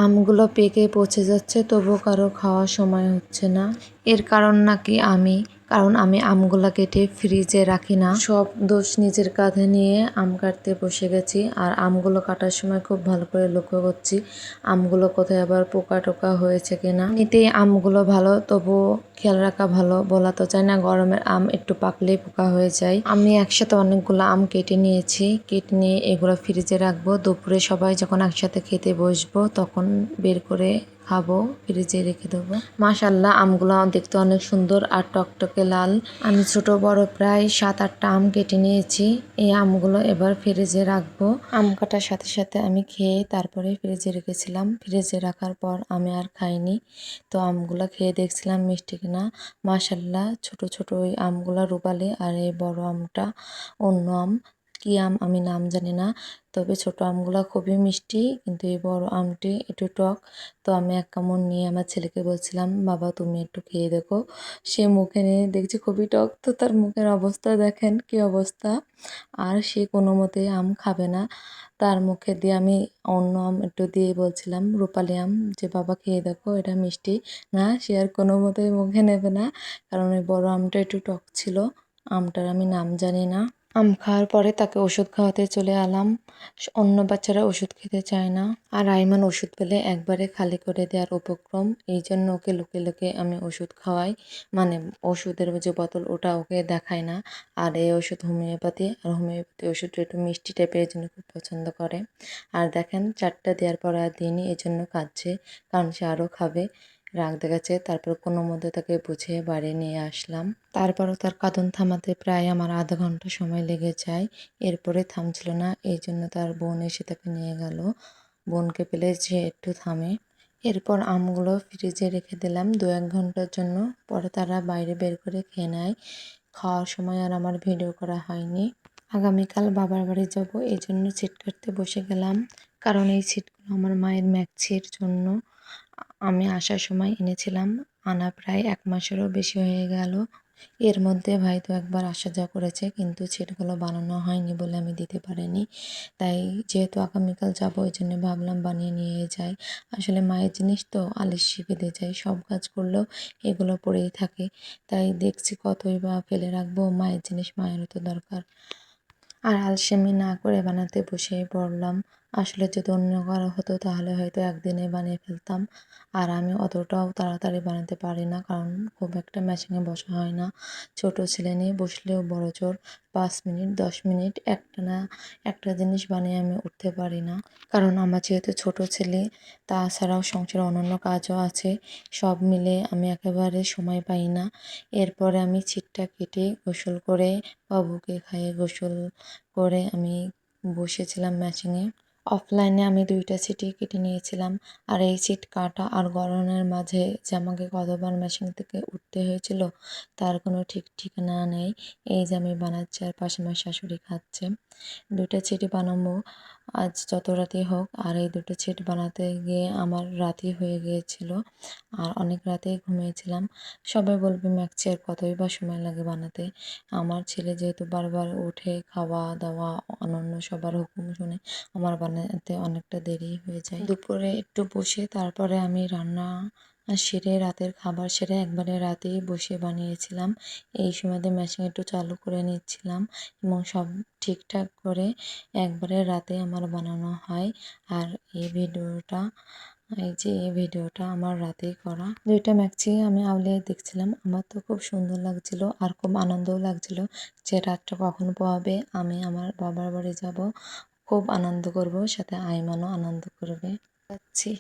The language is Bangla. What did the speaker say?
আমগুলো পেকে পচে যাচ্ছে, তবুও কারো খাওয়ার সময় হচ্ছে না। এর কারণ নাকি কারণ আমি আমগুলো কেটে ফ্রিজে রাখি না। সব দোষ নিজের কাঁধে নিয়ে আম কাটতে বসে গেছি। আর আমগুলো কাটার সময় খুব ভালো করে লক্ষ্য করছি আমগুলো কোথায় আবার পোকা টোকা হয়েছে কিনা। এমনিতেই আমগুলো ভালো, তবুও খেয়াল রাখা ভালো। বলা তো চাই না, গরমের আম একটু পাকলেই পোকা হয়ে যায়। আমি একসাথে অনেকগুলো আম কেটে নিয়েছি। কেটে নিয়ে এগুলো ফ্রিজে রাখবো। দুপুরে সবাই যখন একসাথে খেতে বসবো তখন বের করে খাবো, ফ্রিজে রেখে দেবো। মাশাআল্লাহ, আমগুলো দেখতে অনেক সুন্দর আর টকটকে লাল। আমি ছোট বড় প্রায় 7-8টা আম কেটে নিয়েছি। এই আমগুলো এবার ফ্রিজে রাখবো। আম কাটার সাথে সাথে আমি খেয়ে তারপরে ফ্রিজে রেখেছিলাম। ফ্রিজে রাখার পর আমি আর খাইনি। তো আমগুলো খেয়ে দেখছিলাম মিষ্টি কিনা। মাশাআল্লাহ, ছোট ছোট ওই আমগুলো রূপালি, আর এই বড় আমটা অন্য আম। কি আম আমি নাম জানি না, তবে ছোট আমগুলো খুবই মিষ্টি, কিন্তু এই বড় আমটি একটু টক। তো আমি এক কামড় নিয়ে আমার ছেলেকে বলছিলাম, বাবা তুমি একটু খেয়ে দেখো। সে মুখে নিয়ে দেখছি খুবই টক। তো তার মুখের অবস্থা দেখেন কি অবস্থা। আর সে কোনো মতেই আম খাবে না। তার মুখে দিয়ে আমি অন্য আম একটু দিয়ে বলছিলাম, রূপালি আম, যে বাবা খেয়ে দেখো এটা মিষ্টি। না, সে আর কোনো মতেই মুখে নেবে না, কারণ ওই বড় আমটা একটু টক ছিল। আমটার আমি নাম জানি না। আম খাওয়ার পরে তাকে ওষুধ খাওয়াতে চলে এলাম। অন্য বাচ্চারা ওষুধ খেতে চায় না, আর আইমান ওষুধ পেলে একবারে খালি করে দেওয়ার উপক্রম। এই জন্য ওকে লুকিয়ে লুকিয়ে আমি ওষুধ খাওয়াই। মানে ওষুধের যে বোতল ওটা ওকে দেখায় না। আর এই ওষুধ হোমিওপ্যাথি, আর হোমিওপ্যাথি ওষুধটা একটু মিষ্টি টাইপের, এই জন্য খুব পছন্দ করে। আর দেখেন 4টা দেওয়ার পর আর দিইনি, এই জন্য কাঁদছে, কারণ সে আরও খাবে। রাগ দেখাচ্ছে। তারপর কোনো মধ্যে তাকে বুঝিয়ে বাড়ি নিয়ে আসলাম। তারপরও তার কাঁদন থামাতে প্রায় আমার আধা ঘন্টা সময় লেগে যায়। এরপরে থামছিল না, এই জন্য তার বোন এসে তাকে নিয়ে গেল। বোনকে পেলে সে একটু থামে। এরপর আমগুলো ফ্রিজে রেখে দিলাম 2-1 ঘন্টার জন্য। পরে তারা বাইরে বের করে খেয়ে নেয়। খাওয়ার সময় আর আমার ভিডিও করা হয়নি। আগামীকাল বাবার বাড়ি যাব, এই জন্য ছিট কাটতে বসে গেলাম। কারণ এই ছিটগুলো আমার মায়ের ম্যাক্সির জন্য আমি আসার সময় এনেছিলাম। আনা প্রায় 1 মাসেরও বেশি হয়ে গেল। এর মধ্যে ভাই তো একবার আসা যাওয়া করেছে, কিন্তু ছিটগুলো বানানো হয়নি বলে আমি দিতে পারিনি। তাই যেহেতু আগামীকাল যাব, ওই জন্য ভাবলাম বানিয়ে নিয়ে যাই। আসলে মায়ের জিনিস তো আলস্যি বেঁধে যায়, সব কাজ করলেও এগুলো পড়েই থাকে। তাই দেখছি কতই বা ফেলে রাখবো, মায়ের জিনিস মায়েরও তো দরকার। আর আলসেমি না করে বানাতে বসে পড়লাম। আসলে যদি অন্য কারো হতো তাহলে হয়তো একদিনে বানিয়ে ফেলতাম। আর আমি অতটাও তাড়াতাড়ি বানাতে পারি না, কারণ খুব একটা মেশিনে বসা হয় না। ছোট ছেলে নিয়ে বসলেও বড়জোর 5 মিনিট 10 মিনিট একটানা একটা জিনিস বানিয়ে আমি উঠতে পারি না। কারণ আমার যেহেতু ছোট ছেলে, তাছাড়াও সংসারে অন্যান্য কাজও আছে, সব মিলে আমি একেবারে সময় পাই না। এরপরে আমি ছিটটা কেটে গোসল করে বাবুকে খাইয়ে গোসল করে আমি বসেছিলাম মেশিনে। অফলাইনে আমি 2টা ছিটই কেটে নিয়েছিলাম। আর এই ছিট কাটা আর গরমের মাঝে যে আমাকে কতবার মেশিন থেকে উঠতে হয়েছিল তার কোনো ঠিক ঠিকানা নেই। এই যে আমি বানাচ্ছি আর পাশে আমার শাশুড়ি খাচ্ছে। 2টা ছিটই বানাবো আজ যত রাতেই হোক। আর এই 2টো ছিট বানাতে গিয়ে আমার রাতই হয়ে গিয়েছিল, আর অনেক রাতেই ঘুমিয়েছিলাম। সবাই বলবে ম্যাক্সি আর কতই বা সময় লাগে বানাতে। আমার ছেলে যেহেতু বারবার উঠে খাওয়া দাওয়া অন্যান্য সবার হুকুম শুনে আমার বানাতে অনেকটা দেরি হয়ে যায়। দুপুরে একটু বসে তারপরে আমি রান্না সেরে রাতের খাবার সেরে একবারে রাতেই বসে বানিয়েছিলাম। এই সময়তে মেশিন একটু চালু করে নিচ্ছিলাম এবং সব ঠিকঠাক করে একবারে রাতে আমার বানানো হয়। আর এই ভিডিওটা আমার রাতেই করা। 2টা ম্যাক্সি আমি আউলিয়ে দেখছিলাম, আমার তো খুব সুন্দর লাগছিল আর খুব আনন্দও লাগছিল যে রাতটা কখন পোহাবে। আমি আমার বাবার বাড়ি যাব, খুব আনন্দ করব, সাথে আইমানও আনন্দ করবে। যাচ্ছি।